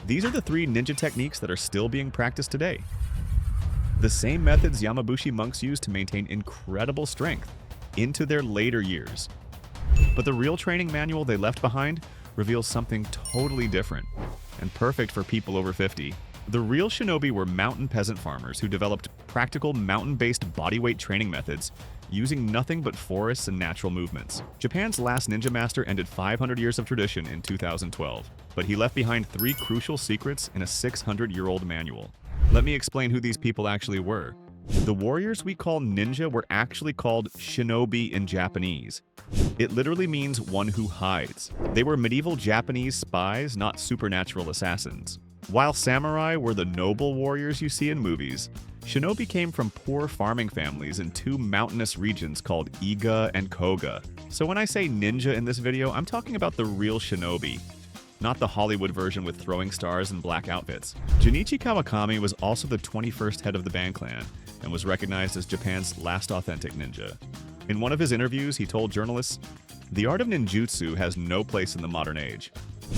These are the 3 ninja techniques that are still being practiced today. The same methods Yamabushi monks used to maintain incredible strength into their later years. But the real training manual they left behind reveals something totally different and perfect for people over 50. The real shinobi were mountain peasant farmers who developed practical mountain-based bodyweight training methods using nothing but forests and natural movements. Japan's last ninja master ended 500 years of tradition in 2012, but he left behind 3 crucial secrets in a 600-year-old manual. Let me explain who these people actually were. The warriors we call ninja were actually called shinobi in Japanese. It literally means one who hides. They were medieval Japanese spies, not supernatural assassins. While samurai were the noble warriors you see in movies, shinobi came from poor farming families in 2 mountainous regions called Iga and Koga. So when I say ninja in this video, I'm talking about the real shinobi, not the Hollywood version with throwing stars and black outfits. Junichi Kawakami was also the 21st head of the Band Clan and was recognized as Japan's last authentic ninja. In one of his interviews, he told journalists, "The art of ninjutsu has no place in the modern age,"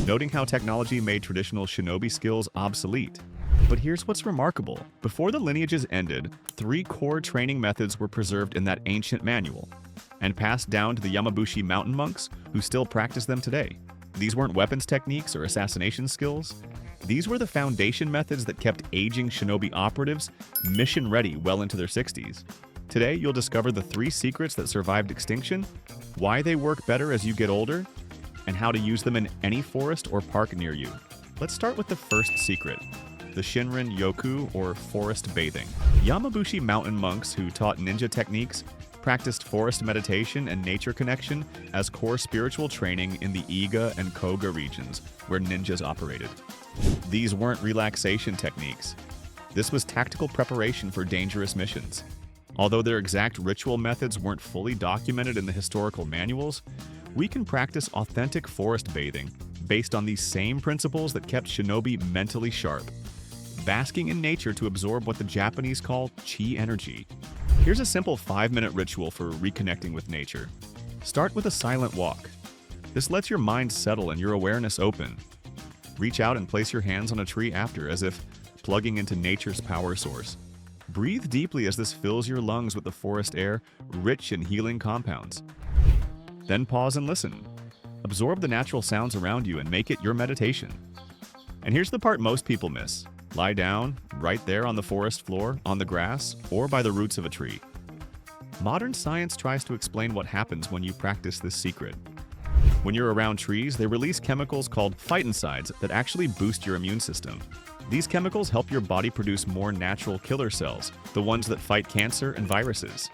noting how technology made traditional shinobi skills obsolete. But here's what's remarkable. Before the lineages ended, 3 core training methods were preserved in that ancient manual and passed down to the Yamabushi mountain monks who still practice them today. These weren't weapons techniques or assassination skills. These were the foundation methods that kept aging shinobi operatives mission-ready well into their 60s. Today, you'll discover the 3 secrets that survived extinction, why they work better as you get older, and how to use them in any forest or park near you. Let's start with the first secret, the Shinrin Yoku, or forest bathing. Yamabushi mountain monks who taught ninja techniques practiced forest meditation and nature connection as core spiritual training in the Iga and Koga regions where ninjas operated. These weren't relaxation techniques. This was tactical preparation for dangerous missions. Although their exact ritual methods weren't fully documented in the historical manuals, we can practice authentic forest bathing based on these same principles that kept shinobi mentally sharp, basking in nature to absorb what the Japanese call chi energy. Here's a simple 5-minute ritual for reconnecting with nature. Start with a silent walk. This lets your mind settle and your awareness open. Reach out and place your hands on a tree after, as if plugging into nature's power source. Breathe deeply as this fills your lungs with the forest air, rich in healing compounds. Then pause and listen. Absorb the natural sounds around you and make it your meditation. And here's the part most people miss. Lie down, right there on the forest floor, on the grass, or by the roots of a tree. Modern science tries to explain what happens when you practice this secret. When you're around trees, they release chemicals called phytoncides that actually boost your immune system. These chemicals help your body produce more natural killer cells, the ones that fight cancer and viruses.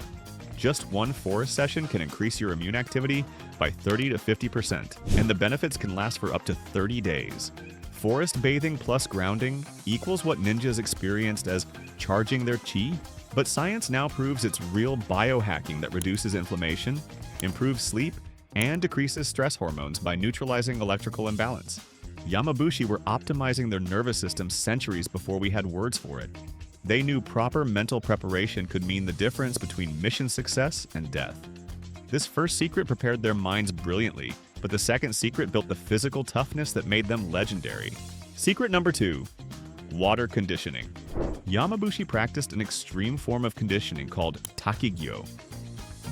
Just one forest session can increase your immune activity by 30 to 50%, and the benefits can last for up to 30 days. Forest bathing plus grounding equals what ninjas experienced as charging their chi, but science now proves it's real biohacking that reduces inflammation, improves sleep, and decreases stress hormones by neutralizing electrical imbalance. Yamabushi were optimizing their nervous system centuries before we had words for it. They knew proper mental preparation could mean the difference between mission success and death. This first secret prepared their minds brilliantly, but the second secret built the physical toughness that made them legendary. Secret number 2, water conditioning. Yamabushi practiced an extreme form of conditioning called takigyo,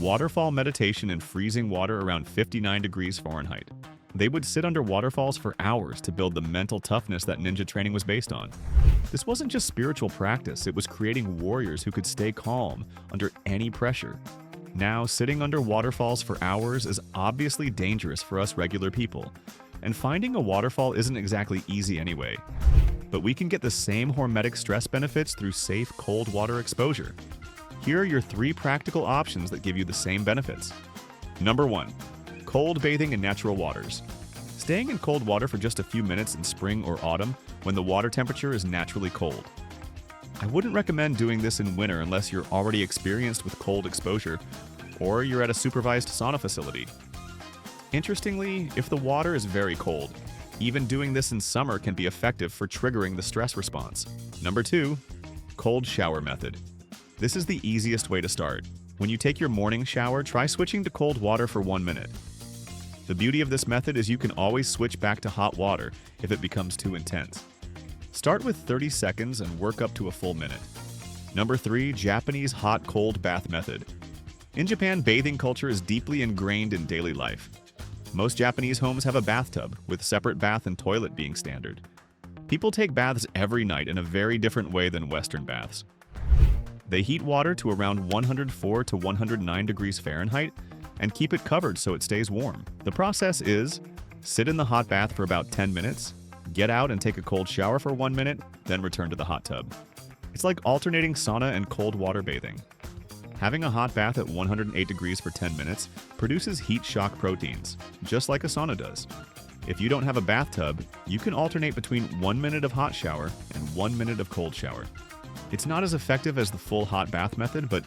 waterfall meditation in freezing water around 59 degrees Fahrenheit. They would sit under waterfalls for hours to build the mental toughness that ninja training was based on. This wasn't just spiritual practice, it was creating warriors who could stay calm under any pressure. Now, sitting under waterfalls for hours is obviously dangerous for us regular people, and finding a waterfall isn't exactly easy anyway. But we can get the same hormetic stress benefits through safe cold water exposure. Here are your 3 practical options that give you the same benefits. Number 1. Cold bathing in natural waters. Staying in cold water for just a few minutes in spring or autumn when the water temperature is naturally cold. I wouldn't recommend doing this in winter unless you're already experienced with cold exposure or you're at a supervised sauna facility. Interestingly, if the water is very cold, even doing this in summer can be effective for triggering the stress response. Number 2, cold shower method. This is the easiest way to start. When you take your morning shower, try switching to cold water for 1 minute. The beauty of this method is you can always switch back to hot water if it becomes too intense. Start with 30 seconds and work up to a full minute. Number 3, Japanese hot-cold bath method. In Japan, bathing culture is deeply ingrained in daily life. Most Japanese homes have a bathtub, with separate bath and toilet being standard. People take baths every night in a very different way than Western baths. They heat water to around 104 to 109 degrees Fahrenheit and keep it covered so it stays warm. The process is: sit in the hot bath for about 10 minutes, get out and take a cold shower for 1 minute, then return to the hot tub. It's like alternating sauna and cold water bathing. Having a hot bath at 108 degrees for 10 minutes produces heat shock proteins, just like a sauna does. If you don't have a bathtub, you can alternate between 1 minute of hot shower and 1 minute of cold shower. It's not as effective as the full hot bath method, but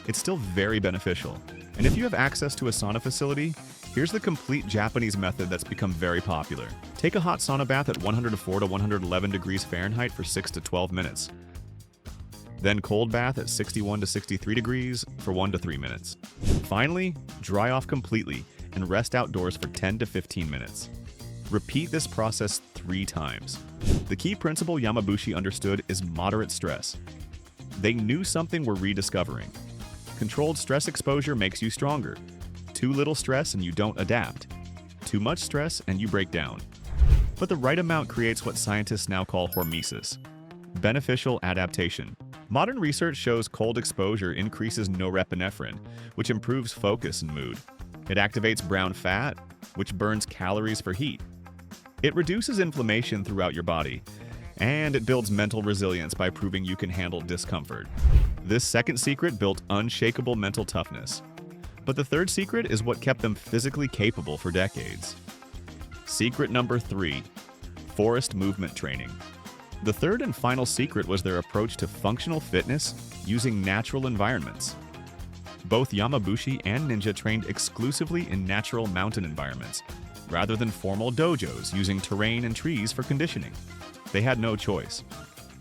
it's still very beneficial. And if you have access to a sauna facility, here's the complete Japanese method that's become very popular. Take a hot sauna bath at 104 to 111 degrees Fahrenheit for 6 to 12 minutes. Then cold bath at 61 to 63 degrees for 1 to 3 minutes. Finally, dry off completely and rest outdoors for 10 to 15 minutes. Repeat this process 3 times. The key principle Yamabushi understood is moderate stress. They knew something we're rediscovering. Controlled stress exposure makes you stronger. Too little stress and you don't adapt. Too much stress and you break down. But the right amount creates what scientists now call hormesis, beneficial adaptation. Modern research shows cold exposure increases norepinephrine, which improves focus and mood. It activates brown fat, which burns calories for heat. It reduces inflammation throughout your body, and it builds mental resilience by proving you can handle discomfort. This second secret built unshakable mental toughness. But the third secret is what kept them physically capable for decades. Secret number 3, forest movement training. The third and final secret was their approach to functional fitness using natural environments. Both Yamabushi and Ninja trained exclusively in natural mountain environments, rather than formal dojos using terrain and trees for conditioning. They had no choice.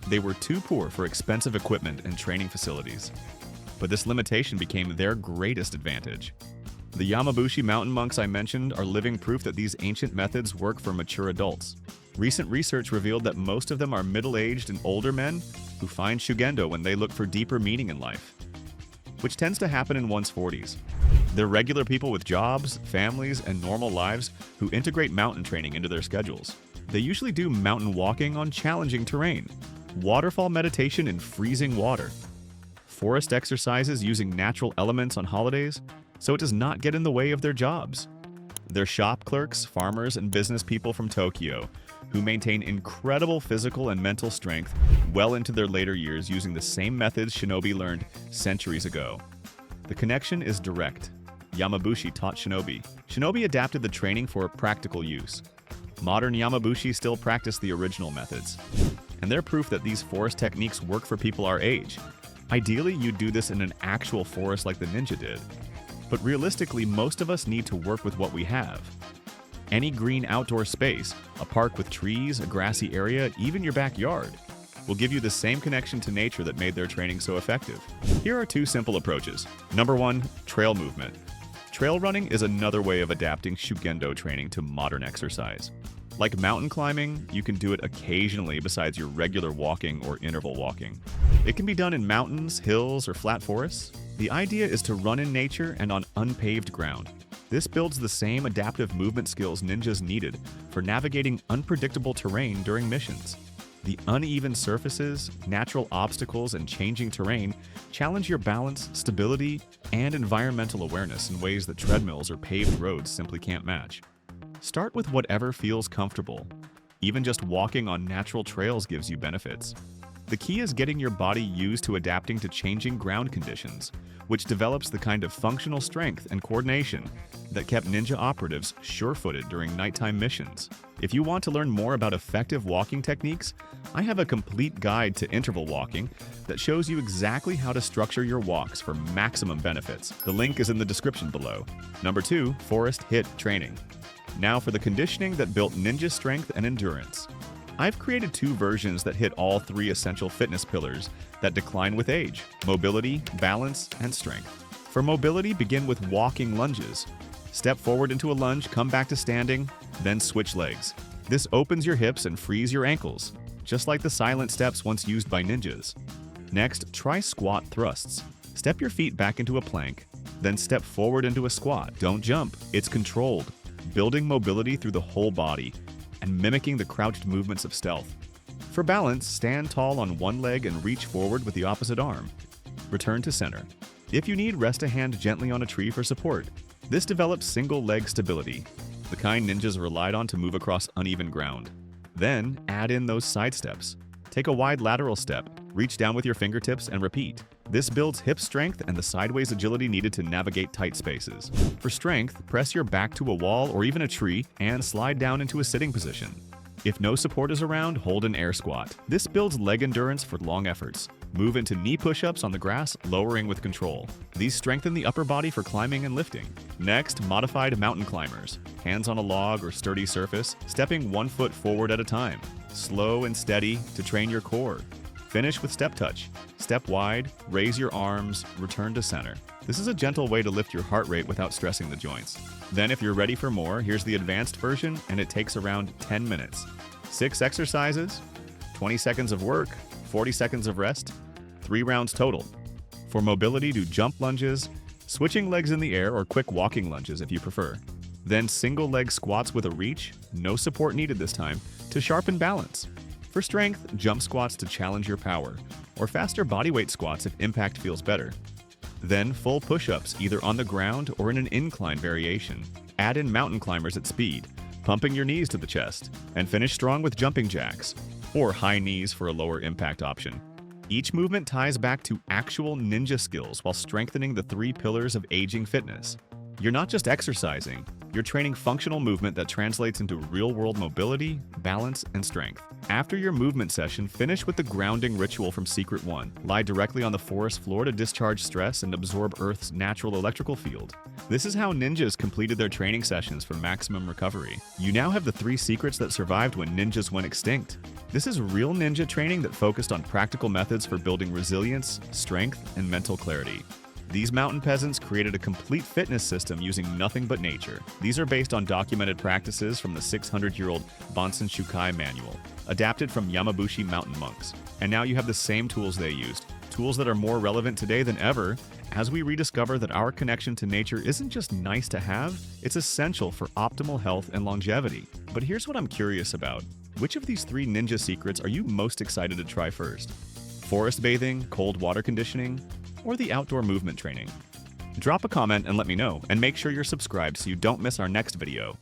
They were too poor for expensive equipment and training facilities. But this limitation became their greatest advantage. The Yamabushi mountain monks I mentioned are living proof that these ancient methods work for mature adults. Recent research revealed that most of them are middle-aged and older men who find shugendo when they look for deeper meaning in life, which tends to happen in one's 40s. They're regular people with jobs, families, and normal lives who integrate mountain training into their schedules. They usually do mountain walking on challenging terrain, waterfall meditation in freezing water, forest exercises using natural elements on holidays, so it does not get in the way of their jobs. They're shop clerks, farmers, and business people from Tokyo who maintain incredible physical and mental strength well into their later years using the same methods shinobi learned centuries ago. The connection is direct. Yamabushi taught shinobi. Shinobi adapted the training for practical use. Modern Yamabushi still practice the original methods. And they're proof that these forest techniques work for people our age. Ideally, you'd do this in an actual forest like the ninja did. But realistically, most of us need to work with what we have. Any green outdoor space, a park with trees, a grassy area, even your backyard, will give you the same connection to nature that made their training so effective. Here are 2 simple approaches. Number 1, trail movement. Trail running is another way of adapting shugendo training to modern exercise. Like mountain climbing, you can do it occasionally besides your regular walking or interval walking. It can be done in mountains, hills, or flat forests. The idea is to run in nature and on unpaved ground. This builds the same adaptive movement skills ninjas needed for navigating unpredictable terrain during missions. The uneven surfaces, natural obstacles, and changing terrain challenge your balance, stability, and environmental awareness in ways that treadmills or paved roads simply can't match. Start with whatever feels comfortable. Even just walking on natural trails gives you benefits. The key is getting your body used to adapting to changing ground conditions, which develops the kind of functional strength and coordination that kept ninja operatives sure-footed during nighttime missions. If you want to learn more about effective walking techniques, I have a complete guide to interval walking that shows you exactly how to structure your walks for maximum benefits. The link is in the description below. Number 2, forest HIIT training. Now for the conditioning that built ninja strength and endurance. I've created 2 versions that hit all 3 essential fitness pillars that decline with age: mobility, balance, and strength. For mobility, begin with walking lunges. Step forward into a lunge, come back to standing, then switch legs. This opens your hips and frees your ankles. just like the silent steps once used by ninjas. Next, try squat thrusts. Step your feet back into a plank, then step forward into a squat. Don't jump, it's controlled, building mobility through the whole body and mimicking the crouched movements of stealth. For balance, stand tall on one leg and reach forward with the opposite arm. Return to center. If you need, rest a hand gently on a tree for support. This develops single leg stability, the kind ninjas relied on to move across uneven ground. Then, add in those side steps. Take a wide lateral step, reach down with your fingertips, and repeat. This builds hip strength and the sideways agility needed to navigate tight spaces. For strength, press your back to a wall or even a tree and slide down into a sitting position. If no support is around, hold an air squat. This builds leg endurance for long efforts. Move into knee push-ups on the grass, lowering with control. These strengthen the upper body for climbing and lifting. Next, modified mountain climbers. Hands on a log or sturdy surface, stepping 1 foot forward at a time. Slow and steady to train your core. Finish with step touch. Step wide, raise your arms, return to center. This is a gentle way to lift your heart rate without stressing the joints. Then if you're ready for more, here's the advanced version, and it takes around 10 minutes. 6 exercises, 20 seconds of work, 40 seconds of rest, 3 rounds total. For mobility, do jump lunges, switching legs in the air, or quick walking lunges if you prefer. Then single leg squats with a reach, no support needed this time, to sharpen balance. For strength, jump squats to challenge your power, or faster bodyweight squats if impact feels better. Then full push-ups either on the ground or in an incline variation. Add in mountain climbers at speed, pumping your knees to the chest, and finish strong with jumping jacks, or high knees for a lower impact option. Each movement ties back to actual ninja skills while strengthening the 3 pillars of aging fitness. You're not just exercising, you're training functional movement that translates into real-world mobility, balance, and strength. After your movement session, finish with the grounding ritual from Secret 1. Lie directly on the forest floor to discharge stress and absorb Earth's natural electrical field. This is how ninjas completed their training sessions for maximum recovery. You now have the 3 secrets that survived when ninjas went extinct. This is real ninja training that focused on practical methods for building resilience, strength, and mental clarity. These mountain peasants created a complete fitness system using nothing but nature. These are based on documented practices from the 600-year-old Bonsen Shukai manual, adapted from Yamabushi mountain monks. And now you have the same tools they used, tools that are more relevant today than ever, as we rediscover that our connection to nature isn't just nice to have, it's essential for optimal health and longevity. But here's what I'm curious about. Which of these 3 ninja secrets are you most excited to try first? Forest bathing, cold water conditioning, or the outdoor movement training? Drop a comment and let me know, and make sure you're subscribed so you don't miss our next video.